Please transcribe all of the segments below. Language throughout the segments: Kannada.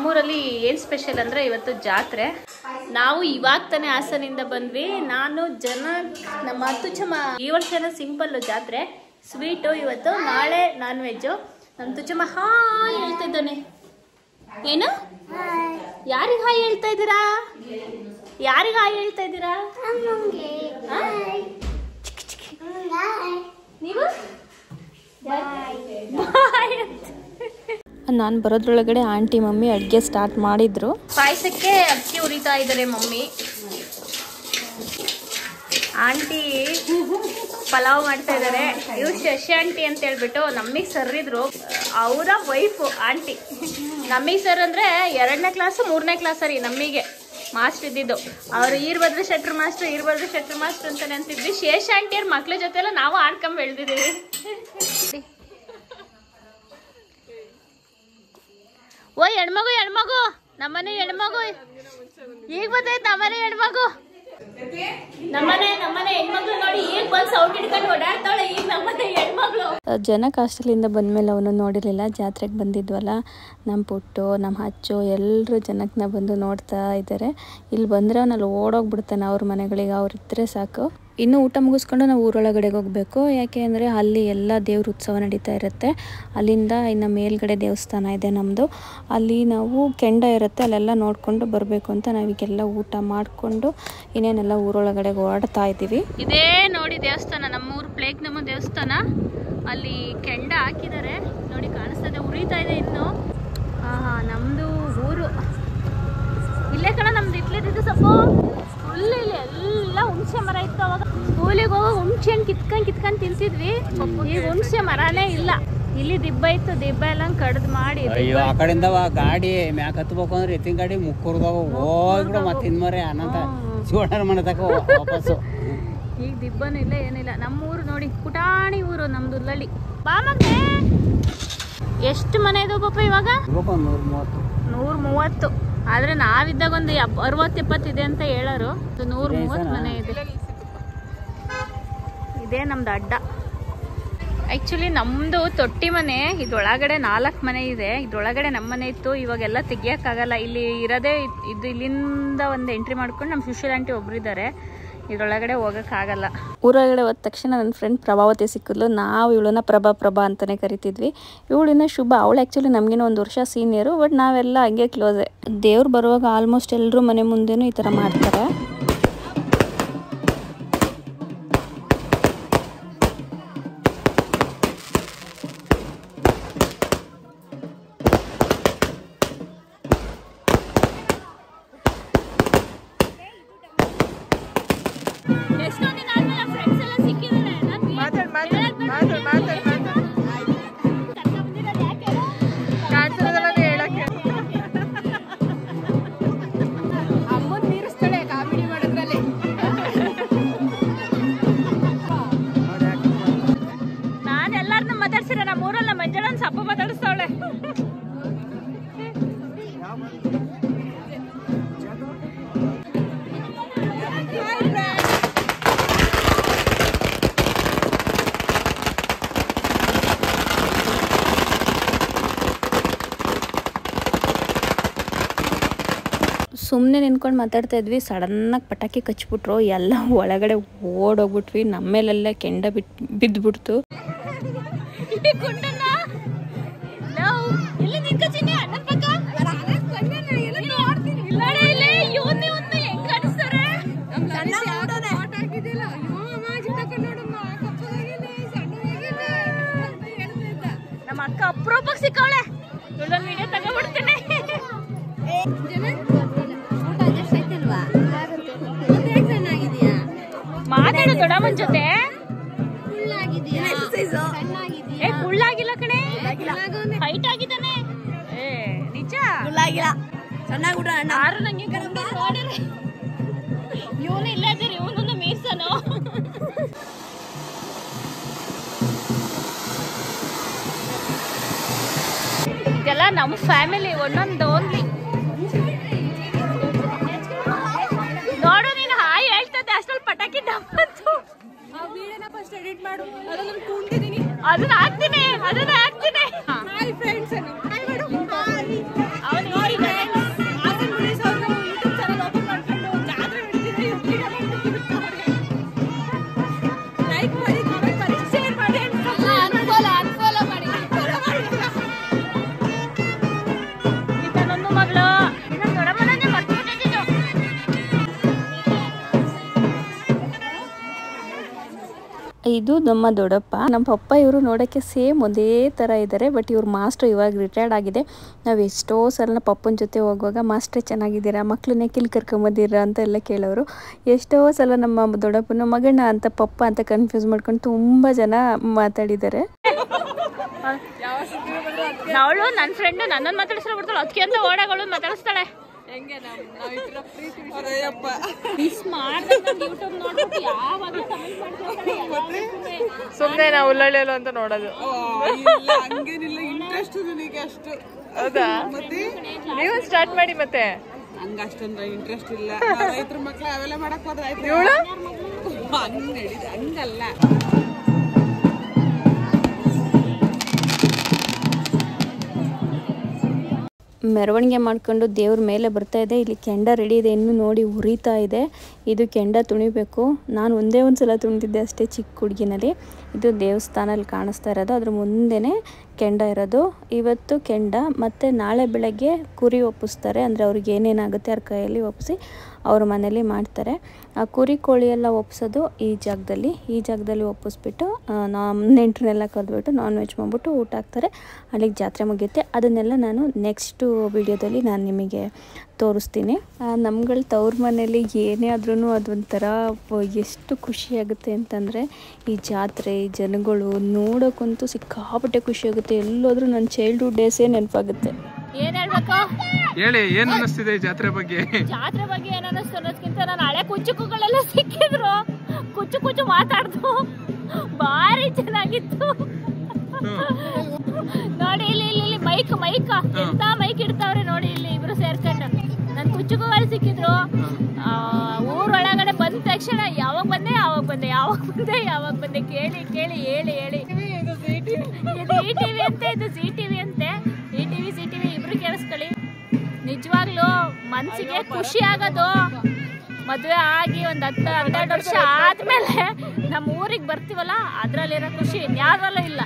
ನಮ್ಮೂರಲ್ಲಿ ಏನು ಸ್ಪೆಷಲ್ ಅಂದರೆ ಇವತ್ತು ಜಾತ್ರೆ. ನಾವು ಇವಾಗ ತಾನೇ ಹಾಸನಿಂದ ಬಂದ್ವಿ. ನಾನು ನಮ್ಮ ತುಚ್ಚಮ್ಮ ಈ ವರ್ಷನ ಸಿಂಪಲ್ಲು ಜಾತ್ರೆ, ಸ್ವೀಟು ಇವತ್ತು, ನಾಳೆ ನಾನ್ ವೆಜ್ಜು. ನಮ್ಮ ತುಚ್ಚಮ್ಮ ಹಾಯ್ ಹೇಳ್ತಾ ಇದ್ದಾನೆ. ಏನು ಯಾರಿಗೆ ಹಾಯ್ ಹೇಳ್ತಾ ಇದ್ದೀರಾ? ಯಾರಿಗೆ ಹಾಯ್ ಹೇಳ್ತಾ ಇದ್ದೀರಾ ನೀವು? ನಾನು ಬರೋದ್ರೊಳಗಡೆ ಆಂಟಿ ಮಮ್ಮಿ ಅಡುಗೆ ಸ್ಟಾರ್ಟ್ ಮಾಡಿದ್ರು. ಪಾಯಸಕ್ಕೆ ಅಕ್ಕಿ ಉರಿತಾ ಇದ್ದಾರೆ ಮಮ್ಮಿ. ಆಂಟಿ ಪಲಾವ್ ಮಾಡ್ತಾ ಇದ್ದಾರೆ. ಇವ್ರು ಶಶಿ ಆಂಟಿ ಅಂತ ಹೇಳ್ಬಿಟ್ಟು ನಮಗೆ ಸರ್ರಿದ್ರು, ಅವರ ವೈಫು ಆಂಟಿ. ನಮಗೆ ಸರ್ ಅಂದರೆ 2ನೇ ಕ್ಲಾಸು 3ನೇ ಕ್ಲಾಸ್ ರೀ ನಮಗೆ ಮಾಸ್ಟರ್ ಇದ್ದಿದ್ದು. ಅವರು ಈರ್ಭದ್ರ ಶೆಟ್ರು ಮಾಸ್ಟರ್ ಅಂತಾನೆ ಅಂತಿದ್ವಿ. ಶೇಷ ಆಂಟಿಯವ್ರ ಮಕ್ಳ ಜೊತೆ ಎಲ್ಲ ನಾವು ಆಡ್ಕೊಂಡ್ ಬೆಳೆದಿದ್ದೀವಿ. ಓ ಹೆಣ್ಮಗು ನಮ್ಮನೆ ಹೆಣ್ಮಗು ಈಗ ಬಂದೈತೆ. ನಮ್ಮನೆ ಹೆಣ್ಮಗ್ಳು ನೋಡಿ ಈಗ ಬಂದು ಸೌಂಡ್ ಹಿಡ್ಕೊಂಡು ಓಡಾಡ್ತಾಳೆ. ಈಗ ನಮ್ಮನೆ ಹೆಣ್ಮಗ್ಳು. ಜನ ಕಾಸ್ಟಲಿಂದ ಬಂದಮೇಲೆ ಅವನು ನೋಡಿರಲಿಲ್ಲ. ಜಾತ್ರೆಗೆ ಬಂದಿದ್ವಲ್ಲ, ನಮ್ಮ ಪುಟ್ಟು ನಮ್ಮ ಹಚ್ಚು ಎಲ್ಲರೂ ಜನಕ್ಕೆ ಬಂದು ನೋಡ್ತಾ ಇದ್ದಾರೆ. ಇಲ್ಲಿ ಬಂದರೆ ಅವನಲ್ಲಿ ಓಡೋಗ್ಬಿಡ್ತಾನೆ ಅವ್ರ ಮನೆಗಳಿಗೆ. ಅವ್ರಿದ್ರೆ ಸಾಕು. ಇನ್ನು ಊಟ ಮುಗಿಸ್ಕೊಂಡು ನಾವು ಊರೊಳಗಡೆಗೆ ಹೋಗಬೇಕು. ಯಾಕೆ ಅಂದರೆ ಅಲ್ಲಿ ಎಲ್ಲ ದೇವ್ರ ಉತ್ಸವ ನಡೀತಾ ಇರುತ್ತೆ. ಅಲ್ಲಿಂದ ಇನ್ನು ಮೇಲ್ಗಡೆ ದೇವಸ್ಥಾನ ಇದೆ ನಮ್ಮದು. ಅಲ್ಲಿ ನಾವು ಕೆಂಡ ಇರುತ್ತೆ, ಅಲ್ಲೆಲ್ಲ ನೋಡಿಕೊಂಡು ಬರಬೇಕು ಅಂತ ನಾವೀಗೆಲ್ಲ ಊಟ ಮಾಡಿಕೊಂಡು ಇನ್ನೇನೆಲ್ಲ ಊರೊಳಗಡೆಗೆ ಓಡ್ತಾ ಇದ್ದೀವಿ. ಇದೇ ನೋಡಿ ದೇವಸ್ಥಾನ, ನಮ್ಮೂರು ಪ್ಲೇಗ್ ನಮ್ಮ ದೇವಸ್ಥಾನ. ಅಲ್ಲಿ ಕೆಂಡ ಹಾಕಿದ್ದಾರೆ ನೋಡಿ, ಕಾಣಿಸ್ತದೆ, ಉರಿತಾ ಇದೆ ಇನ್ನು. ನಮ್ಮದು ಊರು ಇಲ್ಲೇ ಕಣ. ನಮ್ದು ಇಟ್ಲಿದ್ದು ಸ್ವಲ್ಪ ಫುಲ್ ಇಲ್ಲಿ ಎಲ್ಲ ಹುಣಸೆ ಮರ ಇತ್ತು. ಅವಾಗ ಸ್ಕೂಲಿಗೆ ಹೋಗೋ ಹುಣಸೆ ಹಣ್ಣು ಕಿತ್ಕೊಂಡು ತಿಂತಿದ್ವಿ. ಈಗ ಹುಣಸೆ ಮರನೇ ಇಲ್ಲ. ಇಲ್ಲಿ ದಿಬ್ಬ ಇತ್ತು, ದಿಬ್ಬ ಎಲ್ಲ ಕಡ್ದು ಮಾಡಿ. ಅಯ್ಯೋ ಆ ಕಡೆಯಿಂದ ಗಾಡಿ ಮ್ಯಾಕ್ ಹತ್ಬೇಕು ಅಂದ್ರೆ ಎತ್ತಿನ ಗಾಡಿ ಮುಕ್ಕುರ್ದಾಗ ಹೋಗ್ಬಿಡು. ಮತ್ತೆ ಇನ್ಮರೆ ಅನಂತ ಶಿವಣ್ಣರ ಮನೆ ತಕ ವಾಪಸ್ಸು. ಈಗ ದಿಬ್ಬನೂ ಇಲ್ಲ, ಏನಿಲ್ಲ. ನಮ್ಮೂರು ನೋಡಿ, ಪುಟಾಣಿ ಊರು ನಮ್ದು ಉಲ್ಲಳ್ಳಿ. ಬಾ ಮಗನೇ. ಎಷ್ಟು ಮನೆ ಇದಾವೆ ಪಾಪ ಇವಾಗ? 130. ಆದ್ರೆ ನಾವಿದ್ದಾಗ ಒಂದು 60-70 ಇದೆ ಅಂತ ಹೇಳೋರು. 130 ಮನೆ ಇದೆ. ಇದೇ ನಮ್ದು ಅಡ್ಡ. ಆ್ಯಕ್ಚುಲಿ ನಮ್ಮದು ತೊಟ್ಟಿ ಮನೆ. ಇದ್ರೊಳಗಡೆ 4 ಮನೆ ಇದೆ. ಇದ್ರೊಳಗಡೆ ನಮ್ಮ ಮನೆ ಇತ್ತು. ಇವಾಗೆಲ್ಲ ತೆಗಿಯೋಕ್ಕಾಗಲ್ಲ. ಇಲ್ಲಿ ಇರೋದೇ ಇದು. ಇಲ್ಲಿಂದ ಒಂದು ಎಂಟ್ರಿ ಮಾಡ್ಕೊಂಡು ನಮ್ಮ ಸುಶೀಲ್ ಆಂಟಿ ಒಬ್ಬರಿದ್ದಾರೆ. ಇದ್ರೊಳಗಡೆ ಹೋಗೋಕ್ಕಾಗಲ್ಲ. ಊರೊಳಗಡೆ ಹೋದ ತಕ್ಷಣ ನನ್ನ ಫ್ರೆಂಡ್ ಪ್ರಭಾವತಿ ಸಿಕ್ಕಿದ್ಲು. ನಾವು ಇವಳನ್ನ ಪ್ರಭಾ ಅಂತಲೇ ಕರಿತಿದ್ವಿ. ಇವಳಿನ ಶುಭ. ಅವಳು ಆ್ಯಕ್ಚುಲಿ ನಮಗಿನ 1 ವರ್ಷ ಸೀನಿಯರು. ಬಟ್ ನಾವೆಲ್ಲ ಹಂಗೆ ಕ್ಲೋಸೆ. ದೇವ್ರು ಬರುವಾಗ ಆಲ್ಮೋಸ್ಟ್ ಎಲ್ಲರೂ ಮನೆ ಮುಂದೆನೂ ಈ ಥರ ಮಾಡ್ತಾರೆ. ಸುಮ್ಮನೆ ನಿಂತ್ಕೊಂಡು ಮಾತಾಡ್ತಾ ಇದ್ವಿ. ಸಡನ್ನಾಗಿ ಪಟಾಕಿ ಕಚ್ಬಿಟ್ರು. ಎಲ್ಲ ಒಳಗಡೆ ಓಡೋಗ್ಬಿಟ್ವಿ. ನಮ್ಮೇಲೆಲ್ಲ ಕೆಂಡ ಬಿದ್ದುಬಿಡ್ತು. ನಮ್ಮ ಅಕ್ಕ ಅಪ್ರೂಪಕ್ಕೆ ಸಿಕ್ಕವಳೆ. ಇಲ್ಲೊಂದು ವಿಡಿಯೋ ತಗೊಂಡ್ಬಿಡ್ತೇನೆ. ಮಾತಾಡು ದೊಡ್ಡಮ್ಮನ ಜೊತೆ. ಕುಳ್ಳಾಗಿಲ್ಲ ಕಣೆ, ಹೈಟ್ ಆಗಿದ್ದಾನೆ. ನಿಜ ಯಾರು ನಂಗೆ ಇವನು ಇಲ್ಲ ಇದ್ದೀರಿ, ಇವನು ಮೀರ್ಸನು. ಇದೆಲ್ಲ ನಮ್ಮ ಫ್ಯಾಮಿಲಿ ಒಂದೊಂದು ಓನ್ಲಿ. ನೋಡು ನೀನು ಹಾಯ್ ಹೇಳ್ತದೆ ಅಷ್ಟ್ರಲ್ಲಿ ಪಟಾಕಿ ಡಬ್ಬತ್ತು. ಅದನ್ನ ಹಾಕ್ತೀನಿ. ಅವನು ನೋಡಿ ಇದು ನಮ್ಮ ದೊಡ್ಡಪ್ಪ. ನಮ್ಮ ಪಪ್ಪ ಇವರು ನೋಡೋಕ್ಕೆ ಸೇಮ್ ಒಂದೇ ಥರ ಇದ್ದಾರೆ. ಬಟ್ ಇವ್ರು ಮಾಸ್ಟ್ರು, ಇವಾಗ ರಿಟೈರ್ಡ್ ಆಗಿದೆ. ನಾವು ಎಷ್ಟೋ ಸಲ ಪಪ್ಪನ ಜೊತೆ ಹೋಗುವಾಗ ಮಾಸ್ಟ್ರೇ ಚೆನ್ನಾಗಿದ್ದೀರಾ, ಮಕ್ಕಳನ್ನೇ ಕಿಲ್ ಕರ್ಕೊಂಬಂದಿರಾ ಅಂತ ಎಲ್ಲ ಕೇಳೋರು. ಎಷ್ಟೋ ಸಲ ನಮ್ಮ ದೊಡ್ಡಪ್ಪನ ಮಗಣ್ಣ ಅಂತ ಪಪ್ಪ ಅಂತ ಕನ್ಫ್ಯೂಸ್ ಮಾಡ್ಕೊಂಡು ತುಂಬ ಜನ ಮಾತಾಡಿದ್ದಾರೆ. ಅವಳು ನನ್ನ ಫ್ರೆಂಡ್ ನನ್ನನ್ನು ಮಾತಾಡಿಸ್ತಾ ಬಿಡ್ತಾಳೆ, ಅದಕ್ಕೆ ಅಂತ ಓಡಾಗಳು ಮಾತಾಡಿಸ್ತಾಳೆ. ಸುಮ್ಮನೆ ನಾವು ಉಳ್ಳಳ್ಳಿಯಲ್ಲ ಅಂತ ನೋಡೋದು. ಹೌದಾ, ನೀವು ಸ್ಟಾರ್ಟ್ ಮಾಡಿ ಮತ್ತೆ. ಹಂಗ ಅಷ್ಟೊಂದು ಇಂಟ್ರೆಸ್ಟ್ ಇಲ್ಲ. ರೈತರ ಮಕ್ಳು ಅವೆಲ್ಲ ಮಾಡಕ್ ಹೋದ್ರೆ ಹಂಗಲ್ಲ. ಮೆರವಣಿಗೆ ಮಾಡ್ಕೊಂಡು ದೇವ್ರ ಮೇಲೆ ಬರ್ತಾ ಇದೆ. ಇಲ್ಲಿ ಕೆಂಡ ರೆಡಿ ಇದೆ, ಇನ್ನೂ ನೋಡಿ ಉರಿತಾ ಇದೆ. ಇದು ಕೆಂಡ ತುಣಿಬೇಕು. ನಾನು ಒಂದೇ ಒಂದು ಸಲ ತುಣಿದಿದ್ದೆ ಅಷ್ಟೇ ಚಿಕ್ಕ ಹುಡುಗಿನಲ್ಲಿ. ಇದು ದೇವಸ್ಥಾನಲ್ಲಿ ಕಾಣಿಸ್ತಾ ಇರೋದು, ಅದ್ರ ಮುಂದೆನೇ ಕೆಂಡ ಇರೋದು. ಇವತ್ತು ಕೆಂಡ ಮತ್ತು ನಾಳೆ ಬೆಳಗ್ಗೆ ಕುರಿ ಒಪ್ಪಿಸ್ತಾರೆ. ಅಂದರೆ ಅವ್ರಿಗೆ ಏನೇನಾಗುತ್ತೆ ಅವ್ರ ಕೈಯಲ್ಲಿ ಒಪ್ಪಿಸಿ ಅವ್ರ ಮನೇಲಿ ಮಾಡ್ತಾರೆ. ಆ ಕುರಿ ಕೋಳಿ ಎಲ್ಲ ಒಪ್ಸೋದು ಈ ಜಾಗದಲ್ಲಿ ಒಪ್ಪಿಸ್ಬಿಟ್ಟು ನೆಂಟರನ್ನೆಲ್ಲ ಕರೆದ್ಬಿಟ್ಟು ನಾನ್ ವೆಜ್ ಮಾಡಿಬಿಟ್ಟು ಊಟ ಹಾಕ್ತಾರೆ. ಅಲ್ಲಿಗೆ ಜಾತ್ರೆ ಮುಗಿಯುತ್ತೆ. ಅದನ್ನೆಲ್ಲ ನಾನು ನೆಕ್ಸ್ಟು ವಿಡಿಯೋದಲ್ಲಿ ನಾನು ನಿಮಗೆ ತೋರಿಸ್ತೀನಿ. ನಮ್ಗಳ ತವ್ರ ಮನೇಲಿ ಏನೇ ಆದ್ರೂ ಅದೊಂಥರ ಎಷ್ಟು ಖುಷಿಯಾಗುತ್ತೆ ಅಂತಂದರೆ ಈ ಜಾತ್ರೆ, ಈ ಜನಗಳು ನೋಡೋಕ್ಕಂತೂ ಸಿಕ್ಕಾಪಟ್ಟೆ ಖುಷಿಯಾಗುತ್ತೆ. ಎಲ್ಲೋದ್ರೂ ನನ್ನ ಚೈಲ್ಡ್ಹುಡ್ ಡೇಸೇ ನೆನಪಾಗುತ್ತೆ. ಏನ್ ಹೇಳ್ಬೇಕು ಹೇಳಿ, ಏನ್ ಅನ್ನಿಸ್ತಿದೆ ಜಾತ್ರೆ ಬಗ್ಗೆ? ಜಾತ್ರೆ ಬಗ್ಗೆ ಏನ್ ಅನ್ನಿಸ್ತು ಅನ್ನೋದಕ್ಕಿಂತ ನಾನು ಹಳೆ ಕುಚ್ಚುಕುಗಳೆಲ್ಲ ಸಿಕ್ಕಿದ್ರು, ಕುಚ್ಚು ಮಾತಾಡ್ದು ಭಾರಿ ಚೆನ್ನಾಗಿತ್ತು. ನೋಡಿ ಇಲ್ಲಿ ಮೈಕ್ ಎಂತ ಮೈಕ್ ಇಡ್ತಾವ್ರೆ ನೋಡಿ, ಇಲ್ಲಿ ಇಬ್ರು ಸೇರ್ಕೊಂಡು ನನ್ ಕುಚ್ಚುಕುಗಳು ಸಿಕ್ಕಿದ್ರು. ಊರೊಳಗಡೆ ಬಂದ ತಕ್ಷಣ ಯಾವಾಗ ಬಂದೆ ಕೇಳಿ ಹೇಳಿ ಇದು ಈ ಟಿವಿ ಅಂತೆ, ಇದು ಸಿ ಟಿವಿ ಅಂತೆ. ಸಿ ಟಿವಿ ಇಬ್ರು ಕೇಳಿಸ್ಕೊಳ್ಳಿ. ನಿಜವಾಗ್ಲೂ ಮನ್ಸಿಗೆ ಖುಷಿ ಆಗೋದು ಮದುವೆ ಆಗಿ ಒಂದು 10-12 ವರ್ಷ ಆದ್ಮೇಲೆ ನಮ್ಮ ಊರಿಗೆ ಬರ್ತೀವಲ್ಲ, ಅದ್ರಲ್ಲಿರೋ ಖುಷಿ ಯಾರಲ್ಲೂ ಇಲ್ಲ.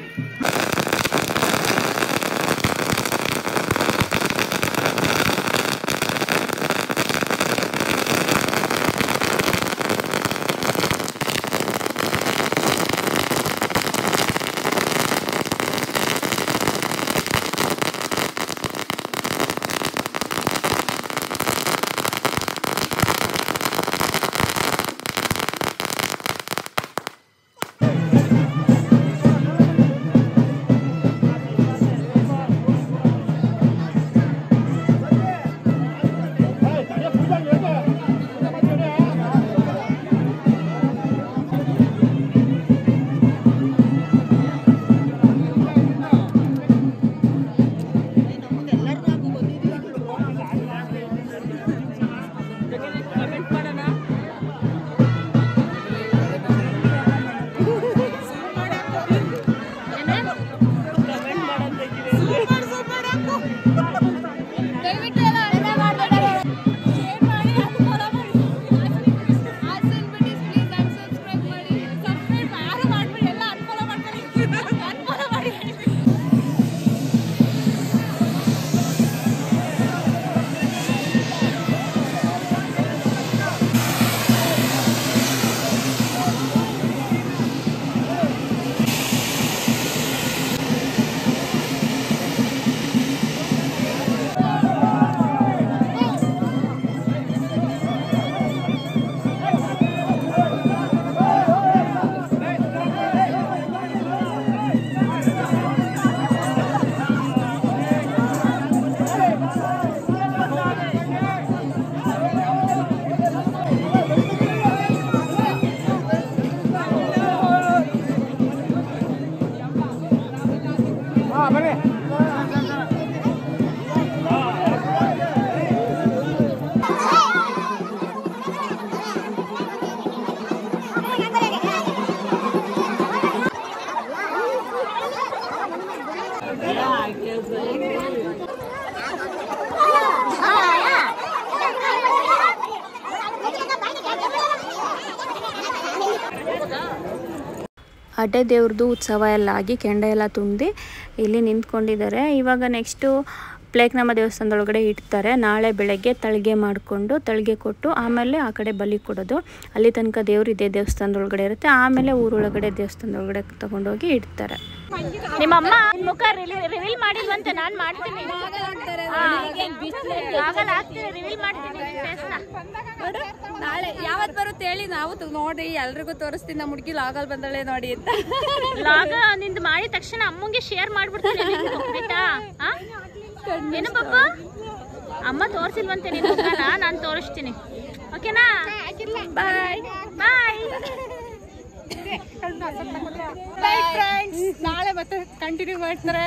ಅಡ್ಡೆ ದೇವ್ರದ್ದು ಉತ್ಸವ ಎಲ್ಲ ಆಗಿ ಕೆಂಡ ಎಲ್ಲ ತುಂಬಿ ಇಲ್ಲಿ ನಿಂತ್ಕೊಂಡಿದ್ದಾರೆ. ಇವಾಗ ನೆಕ್ಸ್ಟು ಪ್ಲೇಕ್ನಮ್ಮ ದೇವಸ್ಥಾನದೊಳಗಡೆ ಇಡ್ತಾರೆ. ನಾಳೆ ಬೆಳಗ್ಗೆ ತಳಿಗೆ ಮಾಡಿಕೊಂಡು ತಳಿಗೆ ಕೊಟ್ಟು ಆಮೇಲೆ ಆ ಕಡೆ ಬಲಿ ಕೊಡೋದು. ಅಲ್ಲಿ ತನಕ ದೇವ್ರು ಇದೇ ದೇವಸ್ಥಾನದೊಳಗಡೆ ಇರುತ್ತೆ. ಆಮೇಲೆ ಊರೊಳಗಡೆ ದೇವಸ್ಥಾನದೊಳಗಡೆ ತಗೊಂಡೋಗಿ ಇಡ್ತಾರೆ. ನಿಮ್ಮಮ್ಮ ಮುಖ ರಿವೀಲ್ ಮಾಡಿಲ್ವಂತೆ, ನಾನು ಮಾಡ್ತೀನಿ. ರಿವೀಲ್ ಮಾಡ್ತೀನಿ ನಾಳೆ ಯಾವತ್ತು ಬರುತ್ತೆ ಹೇಳಿ, ನಾವು ನೋಡಿ ಎಲ್ರಿಗೂ ತೋರಿಸ್ತೀನಿ. ನಮ್ಮ ಹುಡುಗಿ ಲಾಗಲ್ ಬಂದಳೆ ನೋಡಿ ಅಂತ. ಲಾಗ ನಿಂದು ಮಾಡಿದ ತಕ್ಷಣ ಅಮ್ಮಂಗೆ ಶೇರ್ ಮಾಡ್ಬಿಡ್ತೀನಿ ಆಯ್ತಾ? ಏನು ಪಾಪ ಅಮ್ಮ ತೋರಿಸಿಲ್ವಂತೆ ನಿನ್ನ ಮುಖನ, ನಾನು ತೋರಿಸ್ತೀನಿ. ಓಕೆನಾ? ಬಾಯ್ ಬಾಯ್. ನಾಳೆ ಮತ್ತೆ ಕಂಟಿನ್ಯೂ ಮಾಡ್ತಾರೆ.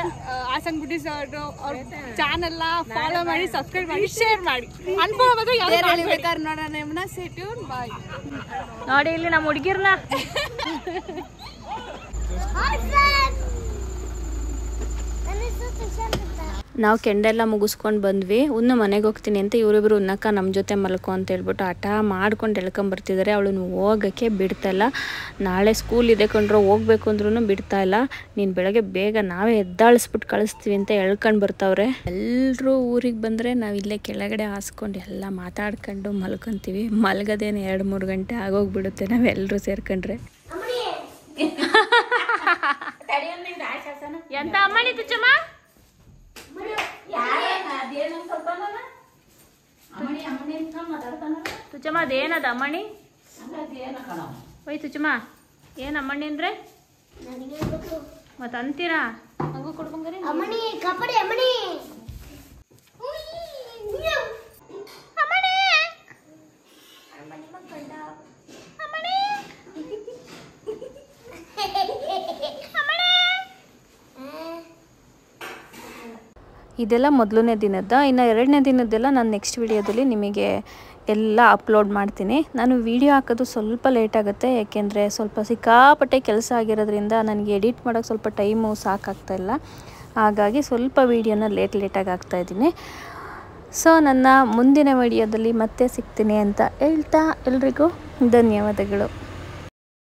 ಆಸನ್ ಬುಡೀಸ್ ಅವ್ರ ಚಾನೆಲ್ ಫಾಲೋ ಮಾಡಿ, ಸಬ್ಸ್ಕ್ರೈಬ್ ಮಾಡಿ, ಶೇರ್ ಮಾಡಿ. ಅನ್ಫಾಲೋ ಮಾತ್ರ ಯಾರು ಬೇಕಾದ್ರೆ ನೋಡೋಣ. ನಿಮ್ಮನ್ನ ಸೇಟ್ಯೂನ್ ಬಾಯ್. ನೋಡಿ ಇಲ್ಲಿ ನಮ್ಮ ಹುಡುಗಿರ್ನ ನಾವು ಕೆಂಡೆಲ್ಲ ಮುಗಿಸ್ಕೊಂಡು ಬಂದ್ವಿ. ಉನ್ನು ಮನೆಗೆ ಹೋಗ್ತೀನಿ ಅಂತ ಇವರಿಬ್ರು ಉನ್ನಕ್ಕ ನಮ್ಮ ಜೊತೆ ಮಲ್ಕೊ ಅಂತ ಹೇಳ್ಬಿಟ್ಟು ಹಠ ಮಾಡ್ಕೊಂಡು ಎಳ್ಕೊಂಬರ್ತಿದ್ದಾರೆ. ಅವಳನ್ನು ಹೋಗೋಕ್ಕೆ ಬಿಡ್ತಾಯಿಲ್ಲ. ನಾಳೆ ಸ್ಕೂಲ್ ಇದೆ ಕೊಂಡ್ರು, ಹೋಗ್ಬೇಕು ಅಂದ್ರೂ ಬಿಡ್ತಾಯಿಲ್ಲ. ನೀನು ಬೆಳಗ್ಗೆ ಬೇಗ ನಾವೇ ಎದ್ದಾಳಿಸ್ಬಿಟ್ಟು ಕಳಿಸ್ತೀವಿ ಅಂತ ಎಳ್ಕೊಂಡು ಬರ್ತಾವ್ರೆ. ಎಲ್ಲರೂ ಊರಿಗೆ ಬಂದರೆ ನಾವು ಇಲ್ಲೇ ಕೆಳಗಡೆ ಹಾಸ್ಕೊಂಡು ಎಲ್ಲ ಮಾತಾಡ್ಕೊಂಡು ಮಲ್ಕೊತೀವಿ. ಮಲ್ಗೋದೇನು 2-3 ಗಂಟೆ ಆಗೋಗ್ಬಿಡುತ್ತೆ ನಾವೆಲ್ಲರೂ ಸೇರ್ಕೊಂಡ್ರೆ. ಎಂತ ಅಮ್ಮನಿ ತುಚ್ಚಮ್ಮ, ತುಚ್ಚಮ್ಮ ಅದೇನದ ಅಮ್ಮಣಿ? ಒಯ್ ತುಚ್ಚಮ್ಮ ಏನು ಅಮ್ಮಣ್ಣಿ ಅಂದ್ರೆ ಮತ್ತೆ ಅಂತೀರಾ? ಹಂಗೂ ಕೊಡ್ಬಂಗಾರಿ ಇದೆಲ್ಲ ಮೊದಲನೇ ದಿನದ. ಇನ್ನು 2ನೇ ದಿನದ್ದೆಲ್ಲ ನಾನು ನೆಕ್ಸ್ಟ್ ವಿಡಿಯೋದಲ್ಲಿ ನಿಮಗೆ ಎಲ್ಲ ಅಪ್ಲೋಡ್ ಮಾಡ್ತೀನಿ. ನಾನು ವಿಡಿಯೋ ಹಾಕೋದು ಸ್ವಲ್ಪ ಲೇಟ್ ಆಗುತ್ತೆ, ಯಾಕೆಂದರೆ ಸ್ವಲ್ಪ ಸಿಕ್ಕಾಪಟ್ಟೆ ಕೆಲಸ ಆಗಿರೋದ್ರಿಂದ ನನಗೆ ಎಡಿಟ್ ಮಾಡೋಕ್ಕೆ ಸ್ವಲ್ಪ ಟೈಮು ಸಾಕಾಗ್ತಾಯಿಲ್ಲ. ಹಾಗಾಗಿ ಸ್ವಲ್ಪ ವೀಡಿಯೋನ ಲೇಟಾಗಿ ಹಾಕ್ತಾಯಿದ್ದೀನಿ. ಸೊ ನನ್ನ ಮುಂದಿನ ವಿಡಿಯೋದಲ್ಲಿ ಮತ್ತೆ ಸಿಗ್ತೀನಿ ಅಂತ ಹೇಳ್ತಾ ಎಲ್ರಿಗೂ ಧನ್ಯವಾದಗಳು.